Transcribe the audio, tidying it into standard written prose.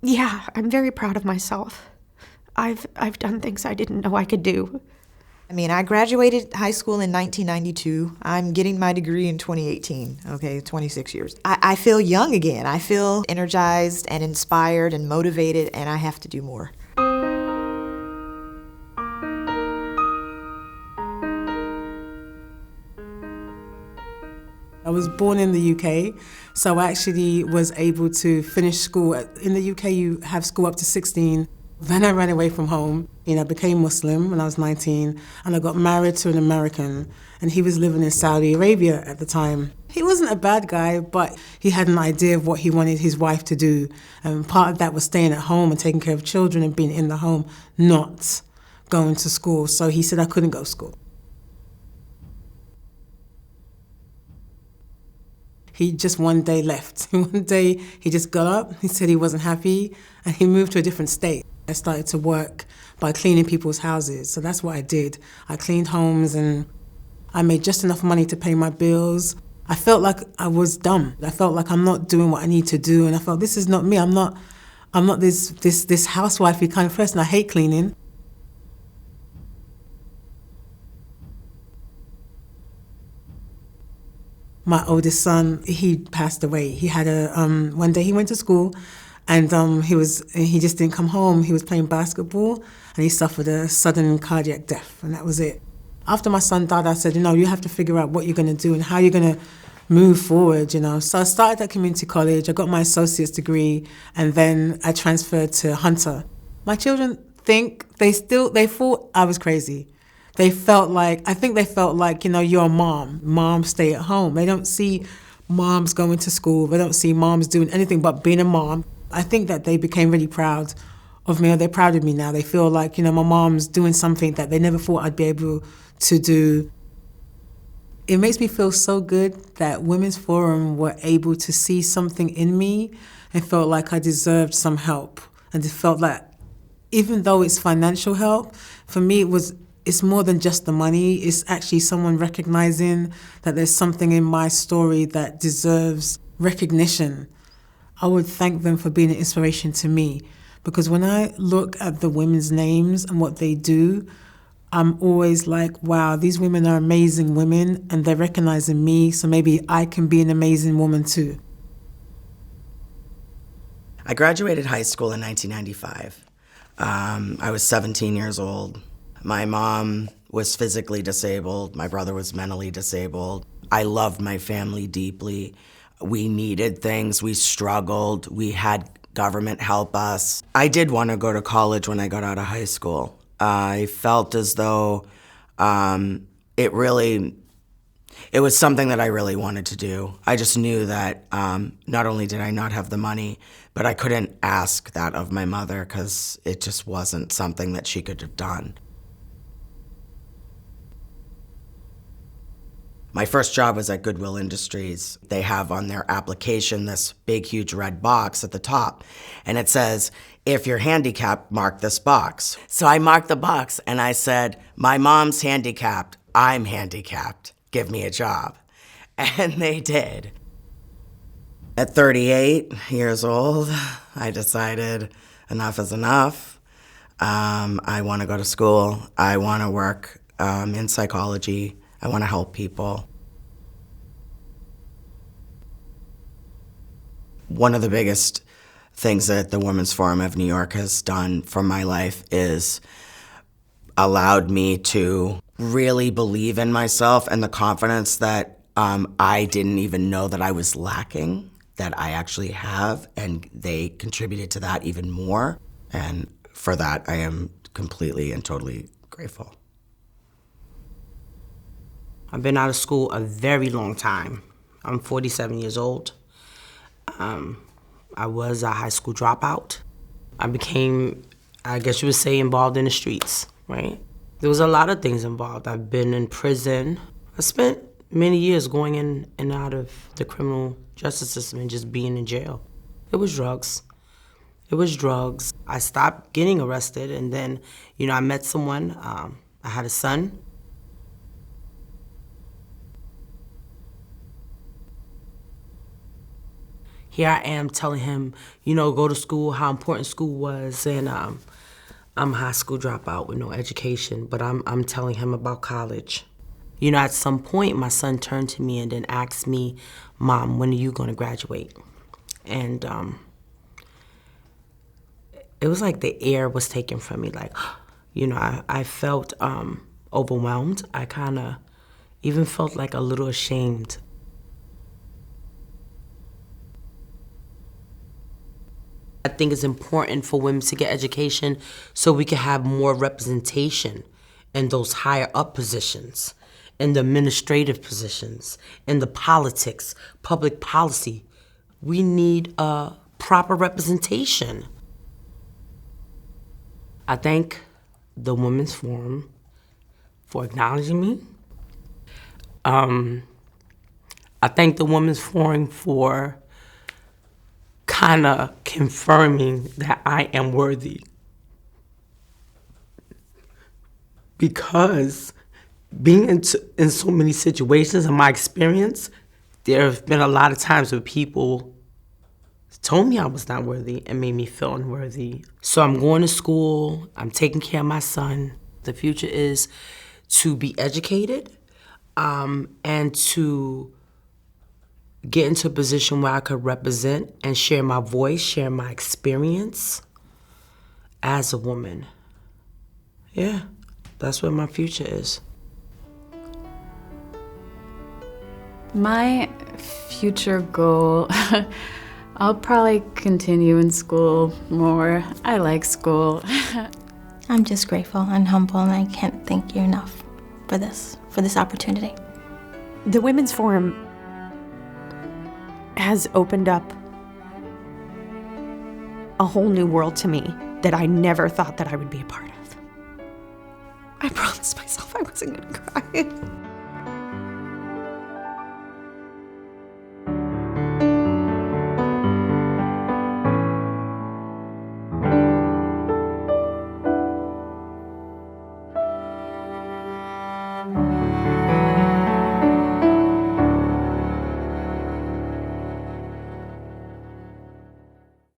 Yeah, I'm very proud of myself. I've done things I didn't know I could do. I mean, I graduated high school in 1992. I'm getting my degree in 2018, okay, 26 years. I feel young again. I feel energized and inspired and motivated, and I have to do more. I was born in the UK, so I actually was able to finish school. In the UK, you have school up to 16. Then I ran away from home. I became Muslim when I was 19, and I got married to an American, and he was living in Saudi Arabia at the time. He wasn't a bad guy, but he had an idea of what he wanted his wife to do. And part of that was staying at home and taking care of children and being in the home, not going to school. So he said I couldn't go to school. He just one day left. One day he just got up, he said he wasn't happy, and he moved to a different state. I started to work by cleaning people's houses, so that's what I did. I cleaned homes and I made just enough money to pay my bills. I felt like I was dumb. I felt like I'm not doing what I need to do, and I felt this is not me. I'm not this housewifey kind of person. I hate cleaning. My oldest son, he passed away. He had one day he went to school and he just didn't come home. He was playing basketball and he suffered a sudden cardiac death, and that was it. After my son died, I said, you have to figure out what you're going to do and how you're going to move forward, So I started at community college, I got my associate's degree, and then I transferred to Hunter. My children they thought I was crazy. I think they felt like, you're a mom. Moms stay at home. They don't see moms going to school. They don't see moms doing anything but being a mom. I think that they became really proud of me, or they're proud of me now. They feel like, my mom's doing something that they never thought I'd be able to do. It makes me feel so good that Women's Forum were able to see something in me and felt like I deserved some help. And it felt like, even though it's financial help, for me it's more than just the money. It's actually someone recognizing that there's something in my story that deserves recognition. I would thank them for being an inspiration to me, because when I look at the women's names and what they do, I'm always like, wow, these women are amazing women and they're recognizing me, so maybe I can be an amazing woman too. I graduated high school in 1995. I was 17 years old. My mom was physically disabled. My brother was mentally disabled. I loved my family deeply. We needed things. We struggled. We had government help us. I did want to go to college when I got out of high school. I felt as though it was something that I really wanted to do. I just knew that not only did I not have the money, but I couldn't ask that of my mother because it just wasn't something that she could have done. My first job was at Goodwill Industries. They have on their application this big, huge red box at the top, and it says, if you're handicapped, mark this box. So I marked the box and I said, my mom's handicapped, I'm handicapped, give me a job. And they did. At 38 years old, I decided enough is enough. I want to go to school. I want to work in psychology. I want to help people. One of the biggest things that the Women's Forum of New York has done for my life is allowed me to really believe in myself and the confidence that I didn't even know that I was lacking, that I actually have, and they contributed to that even more. And for that, I am completely and totally grateful. I've been out of school a very long time. I'm 47 years old. I was a high school dropout. I became, I guess you would say, involved in the streets, right? There was a lot of things involved. I've been in prison. I spent many years going in and out of the criminal justice system and just being in jail. It was drugs. It was drugs. I stopped getting arrested, and then, I met someone. I had a son. Here I am telling him, go to school, how important school was, and I'm a high school dropout with no education, but I'm telling him about college. At some point, my son turned to me and then asked me, Mom, when are you going to graduate? And it was like the air was taken from me. Like, I felt overwhelmed. I kind of even felt like a little ashamed. I think it's important for women to get education so we can have more representation in those higher up positions, in the administrative positions, in the politics, public policy. We need a proper representation. I thank the Women's Forum for acknowledging me. I thank the Women's Forum for kind of confirming that I am worthy. Because being in so many situations, in my experience, there have been a lot of times where people told me I was not worthy and made me feel unworthy. So I'm going to school, I'm taking care of my son. The future is to be educated and to get into a position where I could represent and share my voice, share my experience as a woman. Yeah, that's what my future is. My future goal, I'll probably continue in school more. I like school. I'm just grateful and humble, and I can't thank you enough for this opportunity. The Women's Forum has opened up a whole new world to me that I never thought that I would be a part of. I promised myself I wasn't gonna cry.